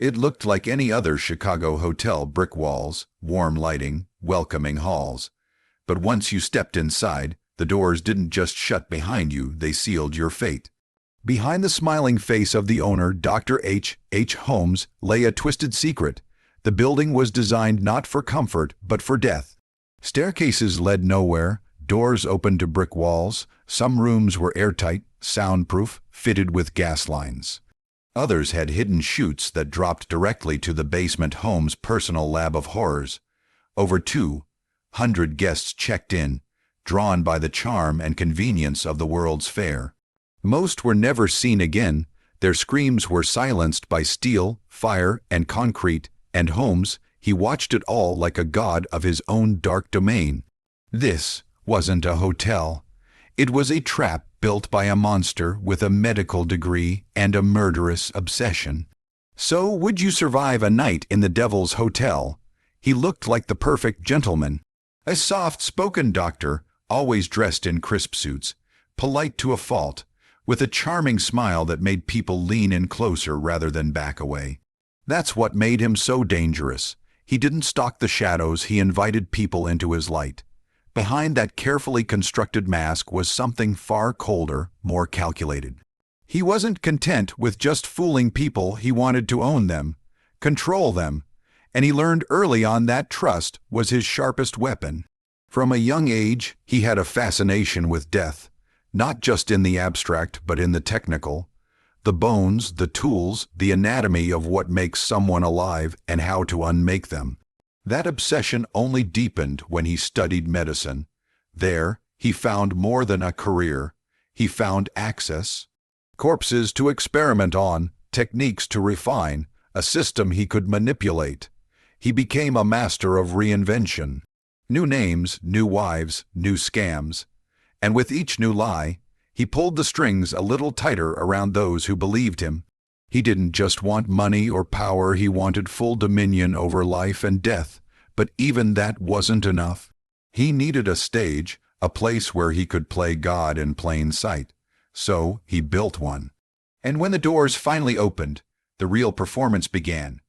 It looked like any other Chicago hotel: brick walls, warm lighting, welcoming halls. But once you stepped inside, the doors didn't just shut behind you, they sealed your fate. Behind the smiling face of the owner, Dr. H. Holmes, lay a twisted secret. The building was designed not for comfort, but for death. Staircases led nowhere, doors opened to brick walls. Some rooms were airtight, soundproof, fitted with gas lines. Others had hidden chutes that dropped directly to the basement. Holmes' personal lab of horrors. Over 200 guests checked in, drawn by the charm and convenience of the World's Fair. Most were never seen again. Their screams were silenced by steel, fire, and concrete, and Holmes, he watched it all like a god of his own dark domain. This wasn't a hotel. It was a trap built by a monster with a medical degree and a murderous obsession. So would you survive a night in the Devil's Hotel? He looked like the perfect gentleman. A soft-spoken doctor, always dressed in crisp suits, polite to a fault, with a charming smile that made people lean in closer rather than back away. That's what made him so dangerous. He didn't stalk the shadows, he invited people into his light. Behind that carefully constructed mask was something far colder, more calculated. He wasn't content with just fooling people, he wanted to own them, control them, and he learned early on that trust was his sharpest weapon. From a young age, he had a fascination with death, not just in the abstract but in the technical. The bones, the tools, the anatomy of what makes someone alive and how to unmake them. That obsession only deepened when he studied medicine. There, he found more than a career. He found access. Corpses to experiment on, techniques to refine, a system he could manipulate. He became a master of reinvention. New names, new wives, new scams. And with each new lie, he pulled the strings a little tighter around those who believed him. He didn't just want money or power, he wanted full dominion over life and death. But even that wasn't enough. He needed a stage, a place where he could play God in plain sight. So he built one. And when the doors finally opened, the real performance began.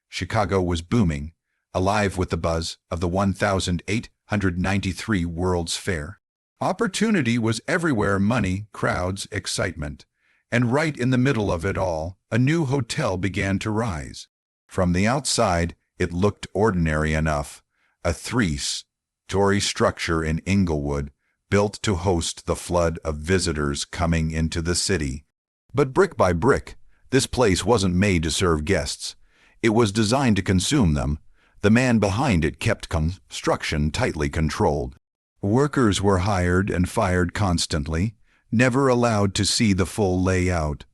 Chicago was booming, alive with the buzz of the 1893 World's Fair. Opportunity was everywhere: money, crowds, excitement. And right in the middle of it all, a new hotel began to rise. From the outside, it looked ordinary enough, a three-story structure in Inglewood, built to host the flood of visitors coming into the city. But brick by brick, this place wasn't made to serve guests. It was designed to consume them. The man behind it kept construction tightly controlled. Workers were hired and fired constantly, never allowed to see the full layout.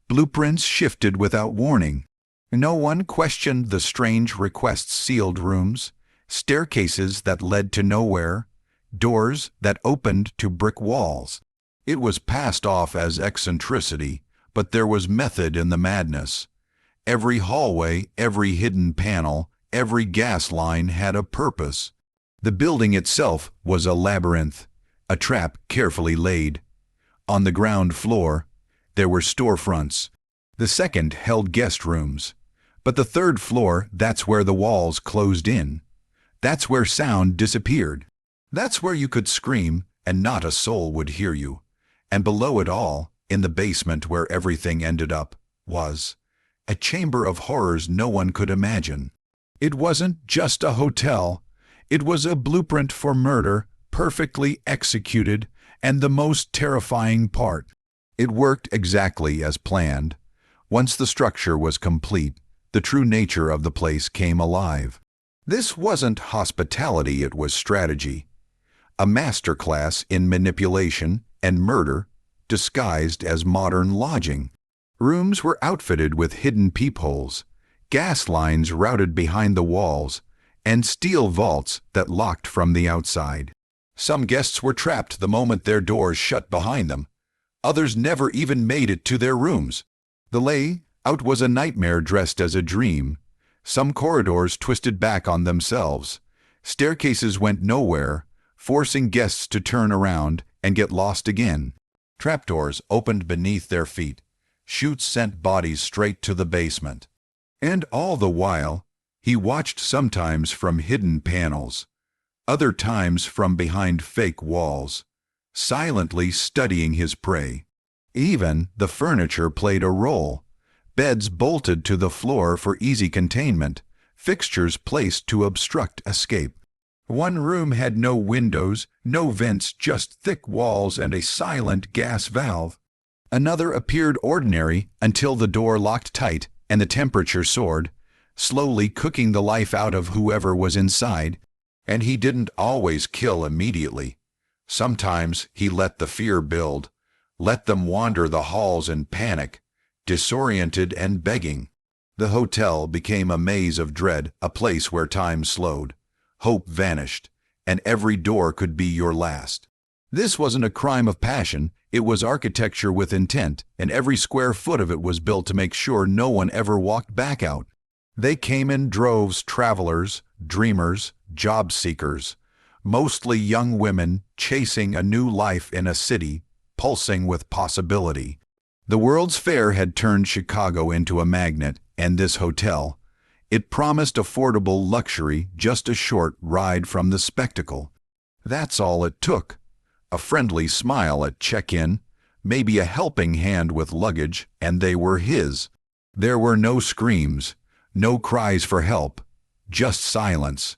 Blueprints shifted without warning. No one questioned the strange requests: sealed rooms, staircases that led to nowhere, doors that opened to brick walls. It was passed off as eccentricity, but there was method in the madness. Every hallway, every hidden panel, every gas line had a purpose. The building itself was a labyrinth, a trap carefully laid. On the ground floor, there were storefronts. The second held guest rooms. But the third floor, that's where the walls closed in. That's where sound disappeared. That's where you could scream and not a soul would hear you. And below it all, in the basement where everything ended up, was a chamber of horrors no one could imagine. It wasn't just a hotel. It was a blueprint for murder, perfectly executed, and the most terrifying part, it worked exactly as planned. Once the structure was complete, the true nature of the place came alive. This wasn't hospitality, it was strategy. A masterclass in manipulation and murder disguised as modern lodging. Rooms were outfitted with hidden peepholes, gas lines routed behind the walls, and steel vaults that locked from the outside. Some guests were trapped the moment their doors shut behind them. Others never even made it to their rooms. The layout was a nightmare dressed as a dream. Some corridors twisted back on themselves. Staircases went nowhere, forcing guests to turn around and get lost again. Trapdoors opened beneath their feet. Chutes sent bodies straight to the basement. And all the while, he watched, sometimes from hidden panels, other times from behind fake walls, silently studying his prey. Even the furniture played a role. Beds bolted to the floor for easy containment, fixtures placed to obstruct escape. One room had no windows, no vents, just thick walls and a silent gas valve. Another appeared ordinary until the door locked tight and the temperature soared, slowly cooking the life out of whoever was inside. And he didn't always kill immediately. Sometimes he let the fear build, let them wander the halls in panic, disoriented and begging. The hotel became a maze of dread, a place where time slowed, hope vanished, and every door could be your last. This wasn't a crime of passion, it was architecture with intent, and every square foot of it was built to make sure no one ever walked back out. They came in droves, travelers, dreamers, job seekers, mostly young women chasing a new life in a city pulsing with possibility. The World's Fair had turned Chicago into a magnet, and this hotel, it promised affordable luxury, just a short ride from the spectacle. That's all it took. A friendly smile at check-in, maybe a helping hand with luggage, and they were his. There were no screams, no cries for help, just silence.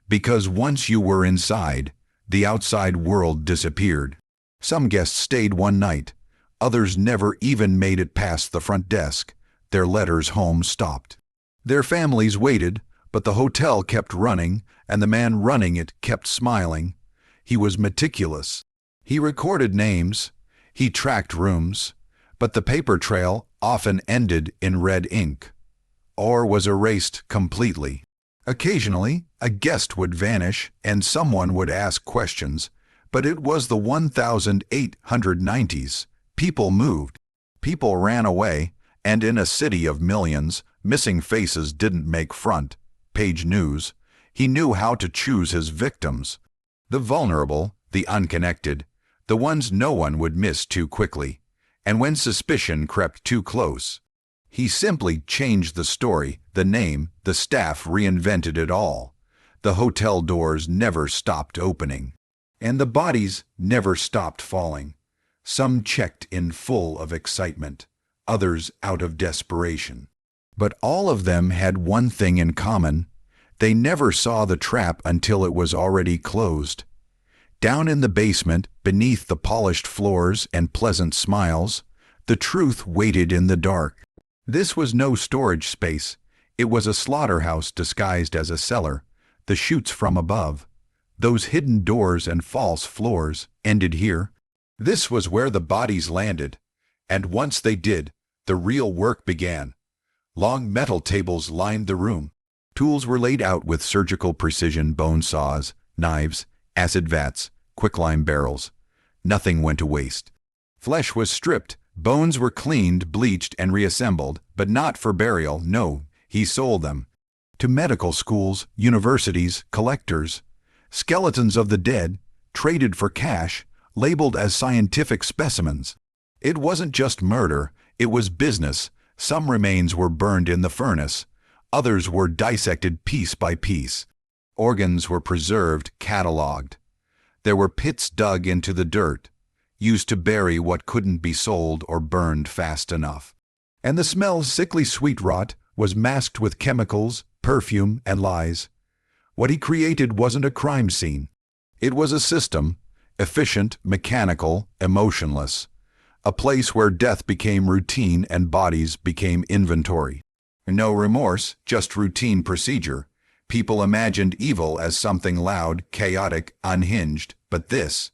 Because once you were inside, the outside world disappeared. Some guests stayed one night. Others never even made it past the front desk. Their letters home stopped. Their families waited, but the hotel kept running, and the man running it kept smiling. He was meticulous. He recorded names. He tracked rooms. But the paper trail often ended in red ink, or was erased completely. Occasionally, a guest would vanish and someone would ask questions, but it was the 1890s. People moved. People ran away, and in a city of millions, missing faces didn't make front-page news. He knew how to choose his victims. The vulnerable, the unconnected, the ones no one would miss too quickly. And when suspicion crept too close, he simply changed the story, the name, the staff reinvented it all. The hotel doors never stopped opening, and the bodies never stopped falling. Some checked in full of excitement, others out of desperation. But all of them had one thing in common. They never saw the trap until it was already closed. Down in the basement, beneath the polished floors and pleasant smiles, the truth waited in the dark. This was no storage space. It was a slaughterhouse disguised as a cellar. The chutes from above, those hidden doors and false floors, ended here. This was where the bodies landed. And once they did, the real work began. Long metal tables lined the room. Tools were laid out with surgical precision: bone saws, knives, acid vats, quicklime barrels. Nothing went to waste. Flesh was stripped, bones were cleaned, bleached, and reassembled, but not for burial. No, he sold them. To medical schools, universities, collectors. Skeletons of the dead, traded for cash, labeled as scientific specimens. It wasn't just murder, it was business. Some remains were burned in the furnace. Others were dissected piece by piece. Organs were preserved, catalogued. There were pits dug into the dirt, used to bury what couldn't be sold or burned fast enough. And the smell, sickly sweet rot, was masked with chemicals, perfume, and lies. What he created wasn't a crime scene. It was a system, efficient, mechanical, emotionless. A place where death became routine and bodies became inventory. No remorse, just routine procedure. People imagined evil as something loud, chaotic, unhinged, but this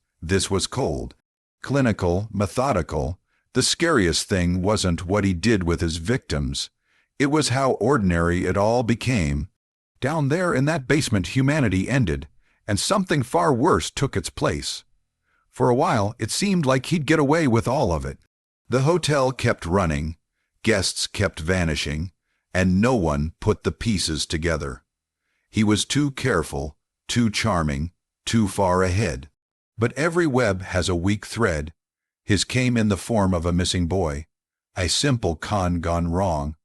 was cold. Clinical, methodical. The scariest thing wasn't what he did with his victims. It was how ordinary it all became. Down there in that basement, humanity ended, and something far worse took its place. For a while, it seemed like he'd get away with all of it. The hotel kept running, guests kept vanishing, and no one put the pieces together. He was too careful, too charming, too far ahead. But every web has a weak thread. His came in the form of a missing boy, a simple con gone wrong.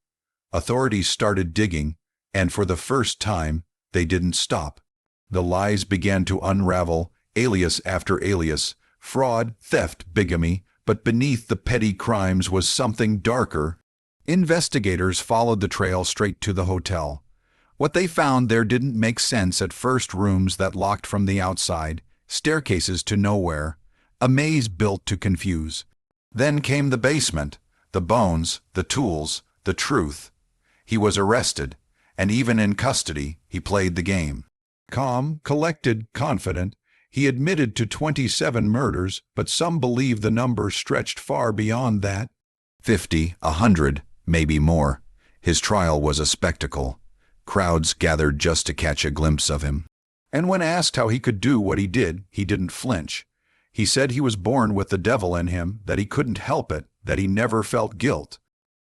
Authorities started digging, and for the first time, they didn't stop. The lies began to unravel, alias after alias, fraud, theft, bigamy, but beneath the petty crimes was something darker. Investigators followed the trail straight to the hotel. What they found there didn't make sense at first. Rooms that locked from the outside, staircases to nowhere, a maze built to confuse. Then came the basement, the bones, the tools, the truth. He was arrested, and even in custody, he played the game. Calm, collected, confident, he admitted to 27 murders, but some believe the number stretched far beyond that. 50, 100, maybe more. His trial was a spectacle. Crowds gathered just to catch a glimpse of him. And when asked how he could do what he did, he didn't flinch. He said he was born with the devil in him, that he couldn't help it, that he never felt guilt.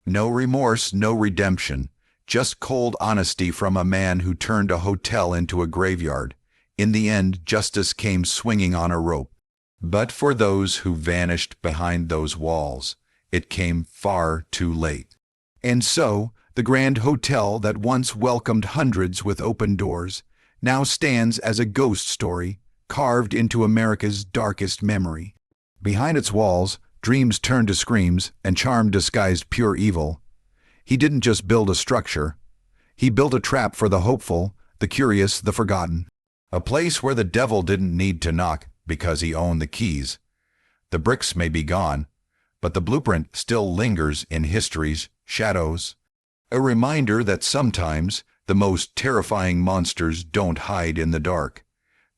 No remorse, no redemption, just cold honesty from a man who turned a hotel into a graveyard. In the end, justice came swinging on a rope. But for those who vanished behind those walls, it came far too late. And so, the grand hotel that once welcomed hundreds with open doors now stands as a ghost story carved into America's darkest memory. Behind its walls, dreams turned to screams and charm disguised pure evil. He didn't just build a structure. He built a trap for the hopeful, the curious, the forgotten. A place where the devil didn't need to knock because he owned the keys. The bricks may be gone, but the blueprint still lingers in history's shadows. A reminder that sometimes the most terrifying monsters don't hide in the dark.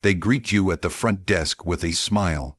They greet you at the front desk with a smile.